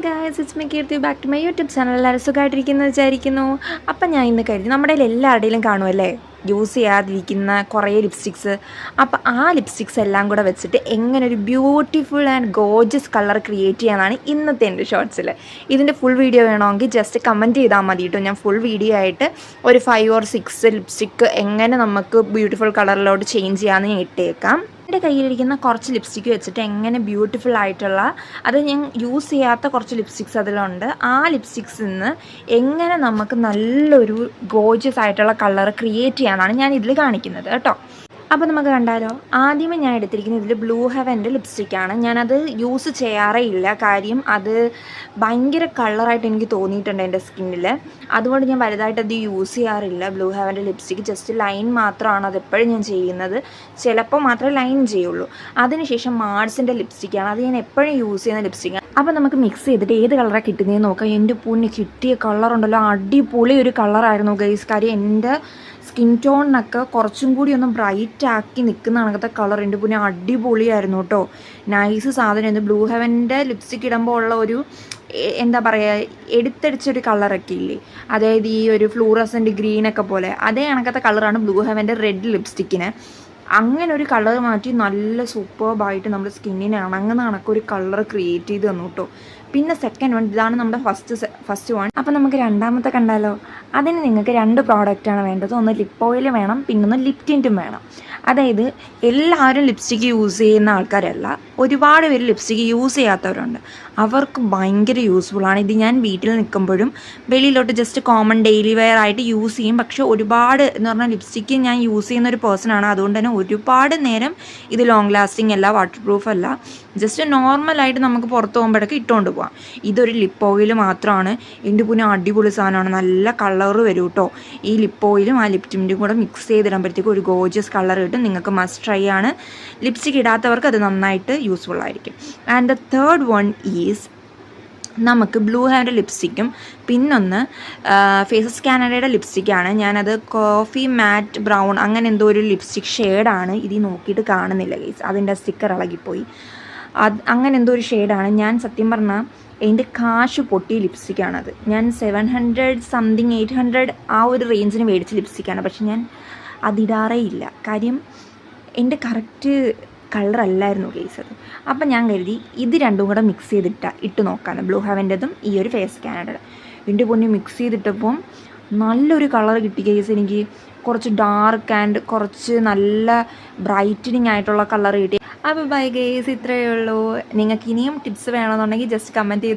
Guys, it's me Keerthi, back to my YouTube channel. എല്ലാവരും സുഖമായിട്ടിരിക്കുന്നു വിചാരിക്കുന്നു. അപ്പം ഞാൻ ഇന്ന് കരുതി നമ്മുടെ എല്ലാവരുടെയും കാണുമല്ലേ യൂസ് ചെയ്യാതിരിക്കുന്ന കുറേ ലിപ്സ്റ്റിക്സ്. അപ്പം ആ ലിപ്സ്റ്റിക്സ് എല്ലാം കൂടെ വെച്ചിട്ട് എങ്ങനെ ഒരു beautiful and Gorges colour create ചെയ്യാനാണ് ഇന്നത്തെ എൻ്റെ ഷോർട്സിൽ. ഇതിൻ്റെ ഫുൾ വീഡിയോ വേണമെങ്കിൽ ജസ്റ്റ് കമൻറ്റ് ചെയ്താൽ മതി കേട്ടോ. ഞാൻ ഫുൾ വീഡിയോ ആയിട്ട് ഒരു 5 or 6 ലിപ്സ്റ്റിക്ക് എങ്ങനെ നമുക്ക് ബ്യൂട്ടിഫുൾ കളറിലോട്ട് ചേഞ്ച് ചെയ്യാമെന്ന് ഞാൻ ഇട്ടേക്കാം. എൻ്റെ കയ്യിലിരിക്കുന്ന കുറച്ച് ലിപ്സ്റ്റിക്ക് വെച്ചിട്ട് എങ്ങനെ ബ്യൂട്ടിഫുൾ ആയിട്ടുള്ള, അത് ഞാൻ യൂസ് ചെയ്യാത്ത കുറച്ച് ലിപ്സ്റ്റിക്സ് അതിലുണ്ട്, ആ ലിപ്സ്റ്റിക്സിൽ നിന്ന് എങ്ങനെ നമുക്ക് നല്ലൊരു ഗോർജിയസ് ആയിട്ടുള്ള കളർ ക്രിയേറ്റ് ചെയ്യാനാണ് ഞാൻ ഇതിൽ കാണിക്കുന്നത് കേട്ടോ. അപ്പോൾ നമുക്ക് കണ്ടാലോ. ആദ്യമേ ഞാൻ എടുത്തിരിക്കുന്നത് ഇതിൽ ബ്ലൂ ഹെവൻ്റെ ലിപ്സ്റ്റിക്കാണ്. ഞാനത് യൂസ് ചെയ്യാറേ ഇല്ല, കാര്യം അത് ഭയങ്കര കളറായിട്ട് എനിക്ക് തോന്നിയിട്ടുണ്ട് എൻ്റെ സ്കിന്നിൽ. അതുകൊണ്ട് ഞാൻ വലുതായിട്ട് അത് യൂസ് ചെയ്യാറില്ല. ബ്ലൂ ഹെവൻ്റെ ലിപ്സ്റ്റിക്ക് ജസ്റ്റ് ലൈൻ മാത്രമാണ് അതെപ്പോഴും ഞാൻ ചെയ്യുന്നത്. ചിലപ്പോൾ മാത്രമേ ലൈൻ ചെയ്യുള്ളൂ. അതിനുശേഷം മാർസിൻ്റെ ലിപ്സ്റ്റിക്കാണ്, അത് ഞാൻ എപ്പോഴും യൂസ് ചെയ്യുന്ന ലിപ്സ്റ്റിക്കാണ്. അപ്പോൾ നമുക്ക് മിക്സ് ചെയ്തിട്ട് ഏത് കളറാണ് കിട്ടുന്നതെന്ന് നോക്കാം. എൻ്റെ പൊന്ന്, കിട്ടിയ കളറുണ്ടല്ലോ അടിപൊളി ഒരു കളറായിരുന്നു ഗൈസ്. കാര്യം എൻ്റെ സ്കിൻ ടോണിനൊക്കെ കുറച്ചും കൂടി ഒന്ന് ബ്രൈറ്റ് ആക്കി നിൽക്കുന്ന കണക്കത്തെ കളർ എൻ്റെ പൊന്നെ അടിപൊളിയായിരുന്നു കേട്ടോ. നൈസ് സാധനമായിരുന്നു. ബ്ലൂ ഹെവൻ്റെ ലിപ്സ്റ്റിക്ക് ഇടുമ്പോൾ ഉള്ള ഒരു എന്താ പറയുക, എടുത്തടിച്ചൊരു കളറൊക്കെ ഇല്ലേ, അതായത് ഈ ഒരു ഫ്ലൂറസൻ്റ് ഗ്രീനൊക്കെ പോലെ അതേ കണക്കത്തെ കളറാണ് ബ്ലൂ ഹെവൻ്റെ റെഡ് ലിപ്സ്റ്റിക്കിന്. അങ്ങനെ ഒരു കളർ മാറ്റി നല്ല സൂപ്പർബായിട്ട് നമ്മുടെ സ്കിന്നിന് ഇണങ്ങുന്ന കണക്കൊരു കളർ ക്രിയേറ്റ് ചെയ്ത് തന്നു കേട്ടോ. പിന്നെ സെക്കൻഡ് വൺ, ഇതാണ് നമ്മുടെ ഫസ്റ്റ് വൺ. അപ്പോൾ നമുക്ക് രണ്ടാമത്തെ കണ്ടാലോ. അതിന് നിങ്ങൾക്ക് 2 പ്രോഡക്റ്റാണ് വേണ്ടത്. ഒന്ന് ലിപ്പ് ഓയിൽ വേണം, പിന്നൊന്ന് ലിപ് ടിൻറ്റും വേണം. അതായത് എല്ലാവരും ലിപ്സ്റ്റിക്ക് യൂസ് ചെയ്യുന്ന ആൾക്കാരല്ല, ഒരുപാട് പേര് ലിപ്സ്റ്റിക്ക് യൂസ് ചെയ്യാത്തവരുണ്ട്. അവർക്ക് ഭയങ്കര യൂസ്ഫുള്ളാണ് ഇത്. ഞാൻ വീട്ടിൽ നിൽക്കുമ്പോഴും വെളിയിലോട്ട് ജസ്റ്റ് കോമൺ ഡെയിലി വെയർ ആയിട്ട് യൂസ് ചെയ്യും. പക്ഷേ ഒരുപാട് എന്ന് പറഞ്ഞാൽ ലിപ്സ്റ്റിക്ക് ഞാൻ യൂസ് ചെയ്യുന്ന ഒരു പേഴ്സണാണ്. അതുകൊണ്ട് തന്നെ ഒരുപാട് നേരം ഇത് ലോങ് ലാസ്റ്റിംഗ് അല്ല, വാട്ടർ പ്രൂഫ് അല്ല. ജസ്റ്റ് നോർമലായിട്ട് നമുക്ക് പുറത്ത് പോകുമ്പോഴൊക്കെ ഇട്ടുകൊണ്ട് പോകാം. ഇതൊരു ലിപ്പ് ഓയിൽ മാത്രമാണ്. എൻ്റെ പിന്നെ അടിപൊളി സാധനമാണ്. നല്ല കളർ വരും കേട്ടോ. ഈ ലിപ്പ് ഓയിലും ആ ലിപ് ടിൻറ്റും കൂടെ മിക്സ് ചെയ്തിടുമ്പോഴത്തേക്കും ഒരു ഗോർജിയസ് കളർ കിട്ടും. നിങ്ങൾക്ക് മസ്റ്റ് ട്രൈ ആണ്. ലിപ്സ്റ്റിക്ക് ഇടാത്തവർക്ക് അത് നന്നായിട്ട് യൂസ്ഫുൾ ആയിരിക്കും. And the third one is നമുക്ക് ബ്ലൂ ഹെവൻ്റെ ലിപ്സ്റ്റിക്കും പിന്നൊന്ന് ഫേസസ് കാനഡയുടെ ലിപ്സ്റ്റിക്കാണ്. ഞാനത് കോഫി മാറ്റ് ബ്രൗൺ അങ്ങനെ എന്തോ ഒരു ലിപ്സ്റ്റിക് ഷെയ്ഡാണ്. ഇതിൽ നോക്കിയിട്ട് കാണുന്നില്ല ഗൈസ്, അതിൻ്റെ സ്റ്റിക്കർ ഇളകിപ്പോയി. അങ്ങനെ എന്തോ ഒരു ഷെയ്ഡാണ്. ഞാൻ സത്യം പറഞ്ഞാൽ എൻ്റെ കാശ് പൊട്ടിയ ലിപ്സ്റ്റിക്കാണത്. ഞാൻ 700 സംതിങ് 800 ആ ഒരു റേഞ്ചിന് മേടിച്ച ലിപ്സ്റ്റിക്കാണ്. പക്ഷെ ഞാൻ അതിടാറേ ഇല്ല, കാര്യം എൻ്റെ കറക്റ്റ് കളറല്ലായിരുന്നു ഗൈസ് അത്. അപ്പം ഞാൻ കരുതി ഇത് രണ്ടും കൂടെ മിക്സ് ഇട്ട് നോക്കാണ്, ബ്ലൂ ഹെവൻ്റെതും ഈ ഒരു ഫേസ് കാനഡയുടെ. എൻ്റെ പൊന്നെ മിക്സ് ചെയ്തിട്ടപ്പം നല്ലൊരു കളർ കിട്ടി ഗൈസ് എനിക്ക്. കുറച്ച് ഡാർക്ക് ആൻഡ് കുറച്ച് നല്ല ബ്രൈറ്റനിങ് ആയിട്ടുള്ള കളർ കിട്ടി. അപ്പോൾ ബൈ ഗൈസ്, ഇത്രയേ ഉള്ളൂ. നിങ്ങൾക്ക് ഇനിയും ടിപ്സ് വേണമെന്നുണ്ടെങ്കിൽ ജസ്റ്റ് കമൻറ്റ് ചെയ്ത്